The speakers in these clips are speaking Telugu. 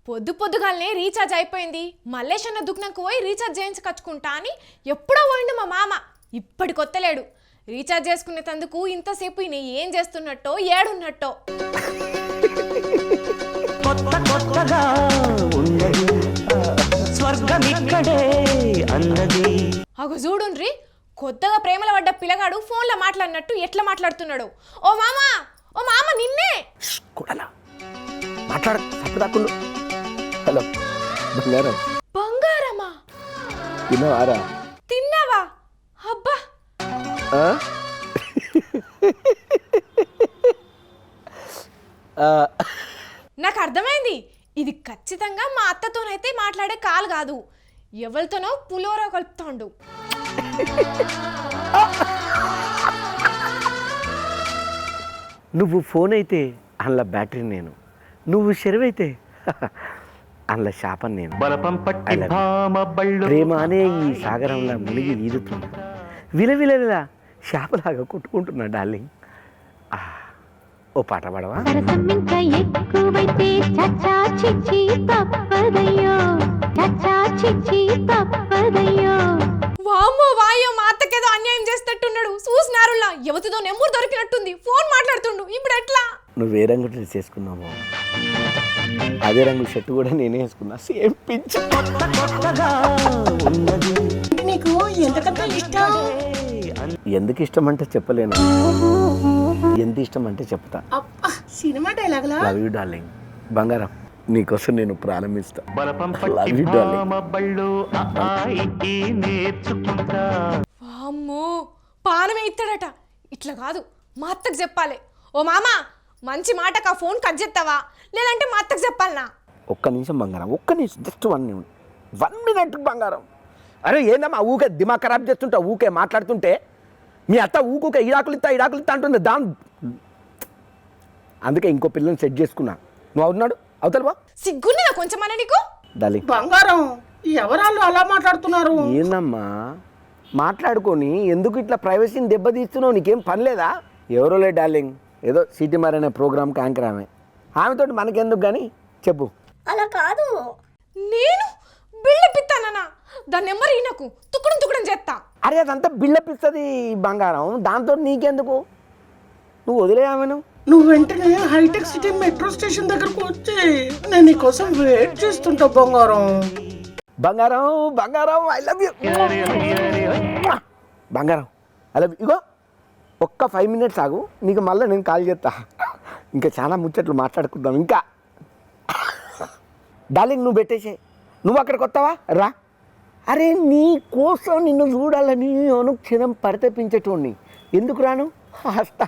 పొద్దు పొద్దుగాలనే రీఛార్జ్ అయిపోయింది. మల్లేష్ అన్న దుఃఖంకు పోయి రీఛార్జ్ చేయించుకొచ్చుకుంటా అని ఎప్పుడో పోయిండు మా మామ. ఇప్పటి కొత్తలేడు. రీఛార్జ్ చేసుకునేందుకు ఇంతసేపు ఈయన ఏం చేస్తున్నట్టో ఏడున్నట్టో. అగో చూడుండ్రి, కొత్తగా ప్రేమలో పడ్డ పిల్లగాడు ఫోన్లో మాట్లాడినట్టు ఎట్లా మాట్లాడుతున్నాడు. ఓ మామా, ఓ మామ నిన్నే హలో బంగారం. బంగారమా? తిన్నావారా? తిన్నావా? అబ్బా నాకు అర్థమైంది. ఇది ఖచ్చితంగా మా అత్తతోనైతే మాట్లాడే కాల్ కాదు, ఎవరితోనో పులిహోర కలుపుతాండు. నువ్వు ఫోన్ అయితే అందులో బ్యాటరీ నేను, నువ్వు చెరువైతే అందులో శాపం నేను. ప్రేమ అనే ఈ సాగరంలో మునిగి ఈదుతున్నా, విలవిలవిల శాపలాగా కొట్టుకుంటున్నా డార్లింగ్. ఓ పాట పాడవా? వామ్మో వాయో, మా అత్తకేదో అన్యాయం చేస్తున్నట్టున్నాడు. చూసినారులా యువతితో నెంబర్ దొరికినట్టుంది, ఫోన్ మాట్లాడుతుండు. ఇప్పుడు ఎట్లా? నువ్వు ఏ రంగు డ్రెస్ వేసుకున్నావు అదే రంగు షర్ట్ కూడా నేనే వేసుకున్నా. Same pinch. నీకు ఎంతకంత ఇష్టం? ఎందుకు ఇష్టం అంటే చెప్పలేను, ఎంత ఇష్టం అంటే చెప్తా. సినిమా డైలాగ్లా? Love you darling. బంగారం, నీకోసం నేను ప్రారంభిస్తా. Love you darling. వామ్మో, పానమే ఇస్తాడట. ఇట్లా కాదు, మా అత్తకు చెప్పాలి. ఓ మామా, మంచి మాటకు ఆ ఫోన్ కట్ చేస్తావా, లేదంటే మా అత్తకు చెప్పాలనా? ఒక్క నిమిషం బంగారం, ఒక్క నిమిషం, జస్ట్ 1 minute బంగారం. అరే ఏందమ్మా ఊకే దిమాగ్ ఖరాబ్ చేస్తుంటా, ఊకే మాట్లాడుతుంటే. మీ అత్త ఊకే ఇడాకులు ఇస్తా అంటుంది. అందుకే ఇంకో పిల్లని సెట్ చేసుకున్నా. నువ్వు అవుతున్నాడు అవుతావా? సిగ్గున్నదా కొంచెమన్నా నీకు? డార్లింగ్ బంగారం, ఎవరాళ్ళు అలా మాట్లాడుతున్నారు? ఏందమ్మా మాట్లాడుకొని ఎందుకు ఇట్లా ప్రైవసీని దెబ్బతీస్తున్నావు? నీకేం పని లేదా? ఎవరోలే డార్లింగ్, ఏదో సిటీ మారనే ప్రోగ్రామ్కి యాంకర్ ఆమెతో మనకెందుకు కానీ చెప్పు. అలా కాదు, నేను బిల్డప్ ఇస్తానన్నా, దాని నెంబర్ ఈయనకు తుక్కుడం చేస్తా. అరే అదంతా బిల్డప్ ఇస్తుంది బంగారం, దాంతో నీకెందుకు? నువ్వు వదిలేయామెను. నువ్వు వెంటనే హైటెక్ సిటీ మెట్రో స్టేషన్ దగ్గరకు వచ్చి నేను నీకోసం వెయిట్ చేస్తుంటా బంగారం. బంగారం బంగారం, ఐ లవ్ యూ బంగారం, ఐ లవ్ యూ. ఇగో ఒక్క 5 minutes ఆగు, నీకు మళ్ళీ నేను కాల్ చేస్తా. ఇంకా చాలా ముచ్చట్లు మాట్లాడుకుందాం. ఇంకా డార్లింగ్ నువ్వు పెట్టేసే, నువ్వు అక్కడికి వస్తావా? రా. అరే నీ కోసం నిన్ను చూడాలని అనుక్షణం పరితపించేటోడిని, ఎందుకు రాను? వస్తా,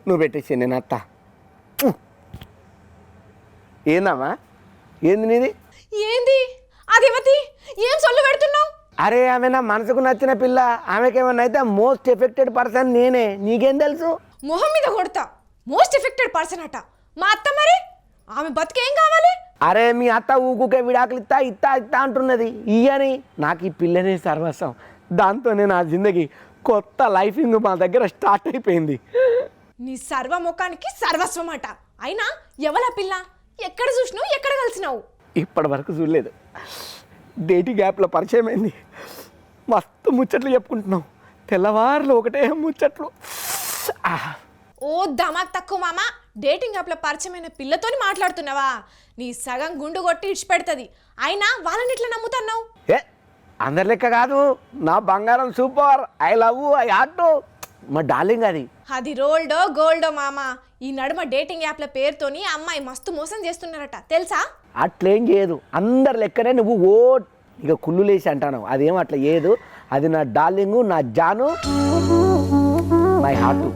నువ్వు పెట్టేసే, నేను వస్తా. ఏందమ్మా, ఏంది నీది? ఏంది అదేవతి, ఏం సొల్లు పెడుతున్నావు? అరే ఆమె నా మనసుకు నచ్చిన పిల్ల, ఆమెకేమన్నా అయితే మోస్ట్ ఎఫెక్టెడ్ పర్సన్ నేనే, నీకేం తెలుసు? మొహం మీద కొడతా. మోస్ట్ ఎఫెక్టెడ్ పర్సన్ అట మా అత్త. మరి ఆమె బతికేం కావాలి? అరే మీ అత్త ఊకుకే విడాకులు ఇత్తా అంటున్నది. ఇయ్యని నాకు ఈ పిల్లనే సర్వస్వం, దాంతోనే నా జిందగీ కొత్త లైఫింగ్ మా దగ్గర స్టార్ట్ అయిపోయింది. నీ సర్వముఖానికి సర్వస్వం అట. అయినా ఎవలా పిల్ల? ఎక్కడ చూసినావు, ఎక్కడ కలిసినావు? ఇప్పటి వరకు చూడలేదు. డేటింగ్ యాప్లో పరిచయం అయింది, మస్తు ముచ్చట్లు చెప్పుకుంటున్నాం. తెల్లవారులు ఒకటే ముచ్చట్లు. ఓ దమాక్ తక్కువ మామ, డేటింగ్ యాప్లో పరిచయమైన పిల్లతోని మాట్లాడుతున్నావా? నీ సగం గుండు కొట్టి ఇడిచిపెడుతుంది. అయినా వాళ్ళని ఎట్లా నమ్ముతున్నావు? ఏ అందరి లెక్క కాదు, నా బంగారం super, I love I heart మా డార్లింగ్. అది రోల్డో గోల్డో మామ. ఈ నడుమ డేటింగ్ యాప్ల పేరుతోని అమ్మాయి మస్తు మోసం చేస్తున్నారట, తెలుసా? అట్లేం చేయదు, అందరి లెక్కనే నువ్వు ఓ ఇక కుళ్ళు లేసి అంటాను. అదేం అట్లా చేయదు, అది నా డార్లింగు, నా జాను, మై హార్ట్.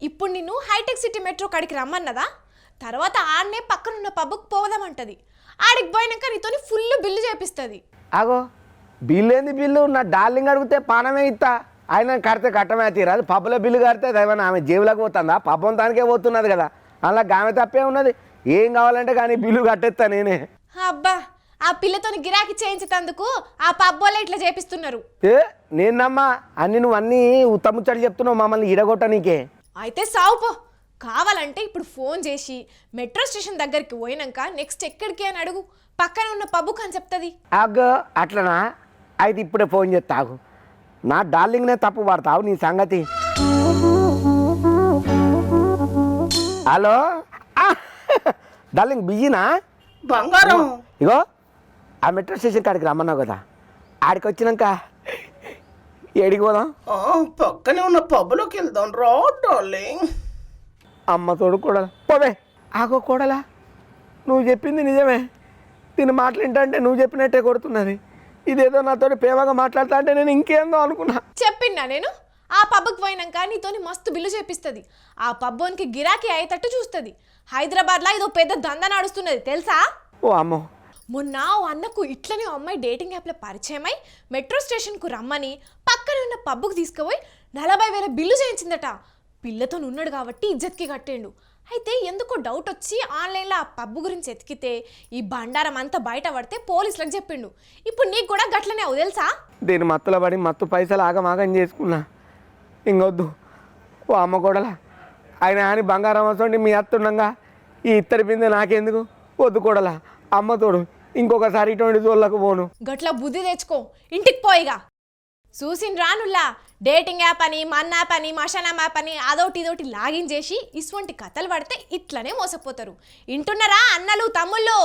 ఇప్పుడు నిన్ను హైటెక్ సిటీ మెట్రో కాడికి రమ్మన్నదా, తర్వాత ఆడనే పక్కనున్న పబ్బుకు పోదామంటది. ఆడికి పోయినాక నీతోని ఫుల్ బిల్లు చేపిస్తుంది. ఆగో బిల్లు ఏంది బిల్లు? నా డార్లింగ్ అడిగితే పానమే ఇస్తా, ఆయన కడితే కట్టమే తీరాదు. పబ్బులో బిల్లు కడితే ఏమైనా ఆమె జేబులోకి పోతుందా? పబ్బం దానికే పోతున్నది కదా, అలా ఆమె తప్పే ఉన్నది. ఏం కావాలంటే కానీ బిల్లు కట్టేస్తా నేనే. అబ్బా, ఆ పిల్లతోని గిరాకీ చేయించేందుకు ఆ పబ్బోలే ఇట్లా చేపిస్తున్నారు. ఏ నేను నమ్మా, నువ్వు అన్నీ ఉత్తముచ్చడి చెప్తున్నావు మమ్మల్ని ఇడగొట్ట నీకే. అయితే సావుపో, కావాలంటే ఇప్పుడు ఫోన్ చేసి మెట్రో స్టేషన్ దగ్గరికి పోయినాక నెక్స్ట్ ఎక్కడికి అని అడుగు, పక్కన ఉన్న పబ్బుకు అని చెప్తుంది. అగ్గో అట్లనా? అయితే ఇప్పుడే ఫోన్ చేస్తావు. నా డార్లింగ్నే తప్పు పడతావు నీ సంగతి. హలో డార్లింగ్, బిజీనా? బంగారం ఇగో ఆ మెట్రో స్టేషన్ కాడికి రమ్మన్నావు కదా, ఆడికి వచ్చినాక ఏడికి పోదాం? పక్కనే ఉన్న పబ్బులోకి వెళ్దాం రా డార్లింగ్. అమ్మ తోడు కూడలా పోవే. ఆగో కూడలా, నువ్వు చెప్పింది నిజమే. దీన్ని మాట్లాడింటే నువ్వు చెప్పినట్టే కొడుతున్నది. ఇదేదో నాతోటి ప్రేమగా మాట్లాడుతా అంటే నేను ఇంకేందో అనుకున్నా. చెప్పిందా నేను? ఆ పబ్బుకి పోయినాక నీతోని మస్తు బిల్లు చేపిస్తుంది. ఆ పబ్బోనికి గిరాకీ అయ్యేటట్టు చూస్తుంది. హైదరాబాద్లో ఇదో పెద్ద దందా నడుస్తున్నది తెలుసా? ఓ అమ్మో. మొన్న ఓ అన్నకు ఇట్లనే ఓ అమ్మాయి డేటింగ్ యాప్లో పరిచయమై మెట్రో స్టేషన్కు రమ్మని పక్కనే ఉన్న పబ్బుకు తీసుకుపోయి 40,000 బిల్లు చేయించిందట. పిల్లతో ఉన్నాడు కాబట్టి ఇజ్జత్కి కట్టిండు. అయితే ఎందుకో డౌట్ వచ్చి ఆన్లైన్లో ఆ పబ్బు గురించి ఎతికితే ఈ బండారం అంతా బయట పడితే పోలీసులకు చెప్పిండు. ఇప్పుడు నీకు కూడా గట్లనే అవు తెలుసా? దీని మత్తులో పడి మత్తు పైసలు ఆగమాగం చేసుకున్నా. ఇంకొద్దు ఓ అమ్మ కూడలా. ఆయన అని బంగారం వస్తుంటే మీ అత్తుండగా ఈ ఇత్తడి బిందె నాకెందుకు? వద్దు కూడలా, అమ్మ తోడు. ఇంకొకసారి ఇటువంటి జోళ్ళకు పోను. గట్ల బుద్ధి తెచ్చుకో, ఇంటికి పోయిగా. చూసిన రానుల్లా డేటింగ్ యాప్ అని, మన్ యాప్ అని, మషానా యాప్ అని అదోటి ఇదోటి లాగిన్ చేసి ఇటువంటి కథలు పడితే ఇట్లనే మోసపోతారు. ఇంటున్నారా అన్నలు తమ్ముళ్ళు?